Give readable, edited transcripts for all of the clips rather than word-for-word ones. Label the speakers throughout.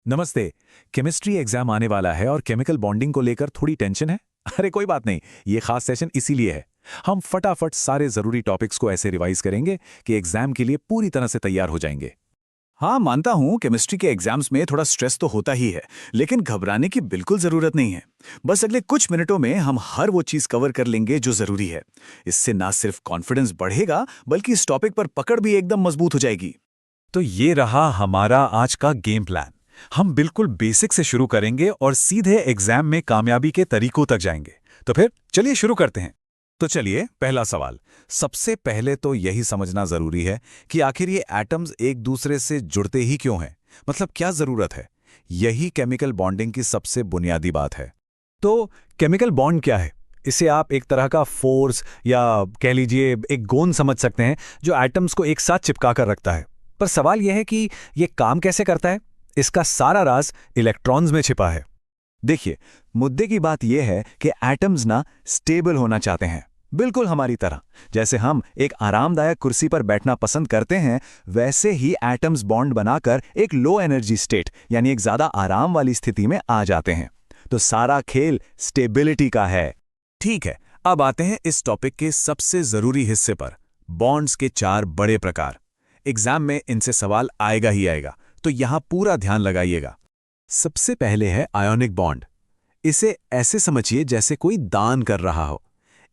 Speaker 1: नमस्ते। Chemistry exam आने वाला है और केमिकल बॉन्डिंग को लेकर थोड़ी टेंशन है। अरे कोई बात नहीं, ये खास सेशन इसीलिए है। हम फटाफट सारे जरूरी टॉपिक्स को ऐसे रिवाइज करेंगे कि एग्जाम के लिए पूरी तरह से तैयार हो जाएंगे।
Speaker 2: हाँ, मानता हूँ केमिस्ट्री के एग्जाम्स में थोड़ा स्ट्रेस तो होता ही है, लेकिन घबराने की बिल्कुल जरूरत नहीं है। बस अगले कुछ मिनटों में हम हर वो चीज कवर कर लेंगे जो जरूरी है। इससे ना सिर्फ कॉन्फिडेंस बढ़ेगा, बल्कि इस टॉपिक पर पकड़ भी एकदम मजबूत हो जाएगी।
Speaker 1: तो ये रहा हमारा आज का गेम प्लान। हम बिल्कुल बेसिक से शुरू करेंगे और सीधे एग्जाम में कामयाबी के तरीकों तक जाएंगे। तो फिर चलिए शुरू करते हैं। तो चलिए, पहला सवाल। सबसे पहले तो यही समझना जरूरी है कि आखिर ये एटम्स एक दूसरे से जुड़ते ही क्यों हैं। मतलब क्या जरूरत है। यही केमिकल बॉन्डिंग की सबसे बुनियादी बात है। तो केमिकल बॉन्ड क्या है? इसे आप एक तरह का फोर्स या कह लीजिए एक गोंद समझ सकते हैं जो एटम्स को एक साथ चिपका कर रखता है। पर सवाल यह है कि यह काम कैसे करता है। इसका सारा राज इलेक्ट्रॉन्स में छिपा है।
Speaker 2: देखिए, मुद्दे की बात यह है कि एटम्स ना स्टेबल होना चाहते हैं, बिल्कुल हमारी तरह। जैसे हम एक आरामदायक कुर्सी पर बैठना पसंद करते हैं, वैसे ही एटम्स बॉन्ड बनाकर एक लो एनर्जी स्टेट यानी एक ज्यादा आराम वाली स्थिति में आ जाते हैं। तो सारा खेल स्टेबिलिटी का है।
Speaker 1: ठीक है, अब आते हैं इस टॉपिक के सबसे जरूरी हिस्से पर, बॉन्ड्स के चार बड़े प्रकार। एग्जाम में इनसे सवाल आएगा ही आएगा, तो यहां पूरा ध्यान लगाइएगा। सबसे पहले है आयोनिक बॉन्ड। इसे ऐसे समझिए जैसे कोई दान कर रहा हो।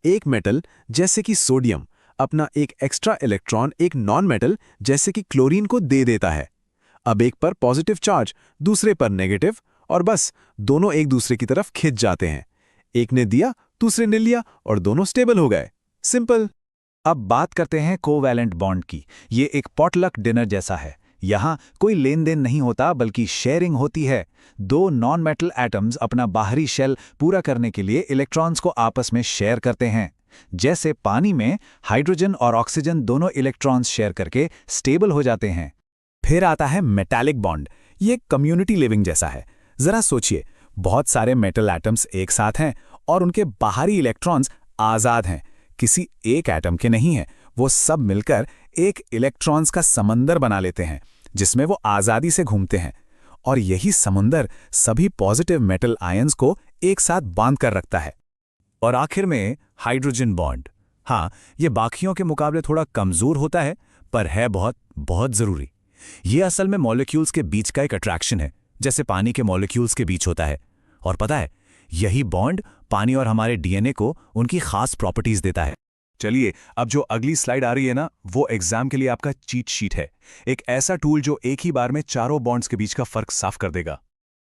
Speaker 1: एक मेटल जैसे कि सोडियम अपना एक एक्स्ट्रा इलेक्ट्रॉन एक नॉन मेटल जैसे कि क्लोरीन को दे देता है। अब एक पर पॉजिटिव चार्ज, दूसरे पर नेगेटिव, और बस दोनों एक दूसरे की तरफ खिंच जाते हैं। एक ने दिया, दूसरे ने लिया, और दोनों स्टेबल हो गए। सिंपल।
Speaker 2: अब बात करते हैं कोवैलेंट बॉन्ड की। ये एक पॉटलक डिनर जैसा है। यहाँ कोई लेन देन नहीं होता, बल्कि शेयरिंग होती है। दो नॉन मेटल एटम्स अपना बाहरी शेल पूरा करने के लिए इलेक्ट्रॉन्स को आपस में शेयर करते हैं। जैसे पानी में हाइड्रोजन और ऑक्सीजन दोनों इलेक्ट्रॉन्स शेयर करके स्टेबल हो जाते हैं।
Speaker 1: फिर आता है मेटालिक बॉन्ड। ये कम्युनिटी लिविंग जैसा है। जरा सोचिए, बहुत सारे मेटल एटम्स एक साथ हैं और उनके बाहरी इलेक्ट्रॉन्स आजाद हैं, किसी एक एटम के नहीं हैं। वो सब मिलकर एक इलेक्ट्रॉन्स का समंदर बना लेते हैं, जिसमें वो आजादी से घूमते हैं। और यही समुंदर सभी पॉजिटिव मेटल आयंस को एक साथ बांध कर रखता है। और आखिर में हाइड्रोजन बॉन्ड। हाँ, ये बाकियों के मुकाबले थोड़ा कमजोर होता है, पर है बहुत बहुत जरूरी। ये असल में मॉलिक्यूल्स के बीच का एक अट्रैक्शन है, जैसे पानी के मॉलिक्यूल्स के बीच होता है। और पता है, यही बॉन्ड पानी और हमारे डीएनए को उनकी खास प्रॉपर्टीज देता है। चलिए, अब जो अगली स्लाइड आ रही है ना, वो एग्जाम के लिए आपका चीट शीट है। एक ऐसा टूल जो एक ही बार में चारों बॉन्ड्स के बीच का फर्क साफ कर देगा।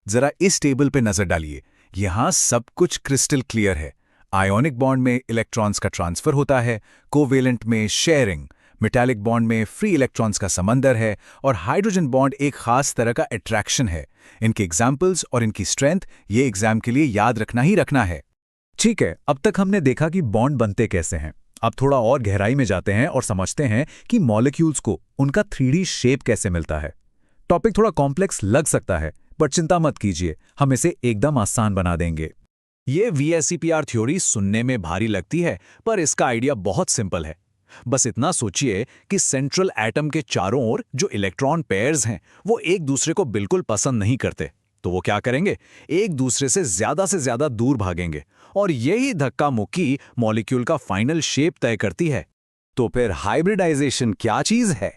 Speaker 1: जरा इस टेबल पे नजर डालिए। यहां सब कुछ क्रिस्टल क्लियर है। आयोनिक बॉन्ड में इलेक्ट्रॉन्स का ट्रांसफर होता है, कोवेलेंट में शेयरिंग, मेटालिक बॉन्ड में फ्री इलेक्ट्रॉन्स का समंदर है, और हाइड्रोजन बॉन्ड एक खास तरह का अट्रैक्शन है। इनके एग्जाम्पल्स और इनकी स्ट्रेंथ ये एग्जाम के लिए याद रखना ही रखना है। ठीक है, अब तक हमने देखा कि बॉन्ड बनते कैसे हैं। अब थोड़ा और गहराई में जाते हैं और समझते हैं कि मॉलिक्यूल्स को उनका 3D शेप कैसे मिलता है। टॉपिक थोड़ा कॉम्प्लेक्स लग सकता है, बट चिंता मत कीजिए, हम इसे एकदम आसान बना देंगे। ये VSEPR थ्योरी सुनने में भारी लगती है, पर इसका आइडिया बहुत सिंपल है। बस इतना सोचिए कि सेंट्रल एटम के चारों ओर जो इलेक्ट्रॉन पेयर्स हैं, वो एक दूसरे को बिल्कुल पसंद नहीं करते। तो वो क्या करेंगे? एक दूसरे से ज्यादा दूर भागेंगे, और यही धक्का मुक्की मॉलिक्यूल का फाइनल शेप तय करती है।
Speaker 2: तो फिर हाइब्रिडाइजेशन क्या चीज है?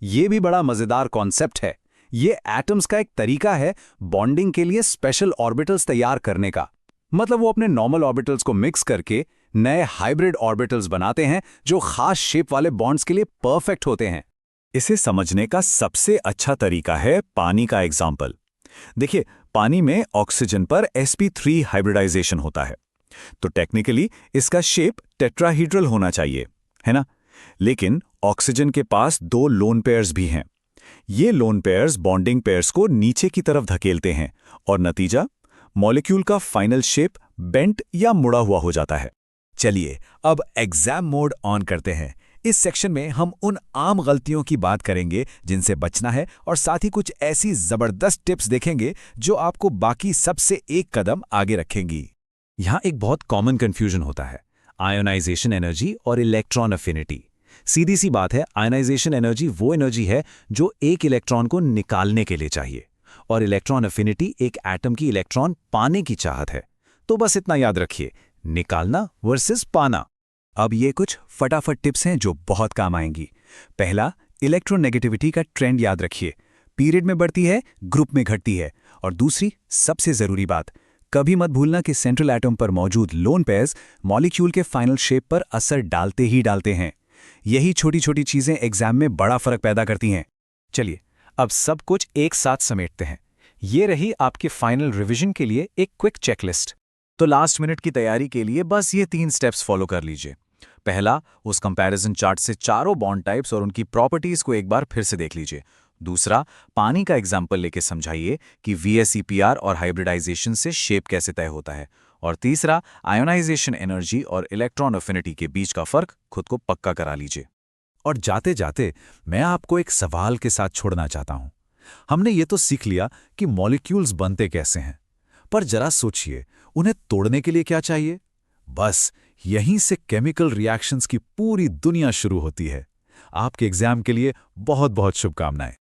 Speaker 2: ये भी बड़ा मजेदार कॉन्सेप्ट है। ये एटम्स का एक तरीका है बॉन्डिंग के लिए स्पेशल ऑर्बिटल्स तैयार करने का। मतलब वो अपने नॉर्मल ऑर्बिटल्स को मिक्स करके नए हाइब्रिड ऑर्बिटल्स बनाते हैं, जो खास शेप वाले बॉन्ड्स के लिए परफेक्ट होते हैं।
Speaker 1: इसे समझने का सबसे अच्छा तरीका है पानी का एग्जाम्पल। देखिए, पानी में ऑक्सीजन पर sp3 हाइब्रिडाइजेशन होता है, तो टेक्निकली इसका शेप टेट्राहीड्रल होना चाहिए, है ना? लेकिन ऑक्सीजन के पास दो लोन पेयर्स भी हैं। ये लोन पेयर्स बॉन्डिंग पेयर्स को नीचे की तरफ धकेलते हैं, और नतीजा, मॉलिक्यूल का फाइनल शेप बेंट या मुड़ा हुआ हो जाता है। चलिए, अब एग्जाम मोड ऑन करते हैं। इस सेक्शन में हम उन आम गलतियों की बात करेंगे जिनसे बचना है, और साथ ही कुछ ऐसी जबरदस्त टिप्स देखेंगे जो आपको बाकी सबसे एक कदम आगे रखेंगी। यहाँ एक बहुत कॉमन कंफ्यूजन होता है, आयोनाइजेशन एनर्जी और इलेक्ट्रॉन अफिनिटी। सीधी सी बात है, आयोनाइजेशन एनर्जी वो एनर्जी है जो एक इलेक्ट्रॉन को निकालने के लिए चाहिए,
Speaker 2: और इलेक्ट्रॉन अफिनिटी एक एटम की इलेक्ट्रॉन पाने की चाहत है। तो बस इतना याद रखिए, निकालना वर्सेस पाना।
Speaker 1: अब ये कुछ फटाफट टिप्स हैं जो बहुत काम आएंगी। पहला, इलेक्ट्रोनेगेटिविटी का ट्रेंड याद रखिए। पीरियड में बढ़ती है, ग्रुप में घटती है। और दूसरी सबसे ज़रूरी बात, कभी मत भूलना कि सेंट्रल एटम पर मौजूद लोन पेयर्स मॉलिक्यूल के फाइनल शेप पर असर डालते ही डालते हैं। यही छोटी छोटी चीज़ें एग्जाम में बड़ा फर्क पैदा करती हैं।
Speaker 2: चलिए, अब सब कुछ एक साथ समेटते हैं। ये रही आपके फाइनल रिवीजन के लिए एक क्विक चेकलिस्ट। तो लास्ट मिनट की तैयारी के लिए बस ये 3 स्टेप्स फॉलो कर लीजिए। पहला, उस कंपैरिजन चार्ट से चारों बॉन्ड टाइप्स और उनकी प्रॉपर्टीज को एक बार फिर से देख लीजिए। दूसरा, पानी का एग्जाम्पल लेके समझाइए कि VSEPR और हाइब्रिडाइजेशन से शेप कैसे तय होता है। और तीसरा, आयोनाइजेशन एनर्जी और इलेक्ट्रॉन अफिनिटी के बीच का फर्क खुद को पक्का करा लीजिए।
Speaker 1: और जाते जाते मैं आपको एक सवाल के साथ छोड़ना चाहता हूं। हमने ये तो सीख लिया कि मॉलिक्यूल्स बनते कैसे हैं, पर जरा सोचिए, उन्हें तोड़ने के लिए क्या चाहिए? बस यहीं से केमिकल रिएक्शंस की पूरी दुनिया शुरू होती है। आपके एग्जाम के लिए बहुत बहुत शुभकामनाएं।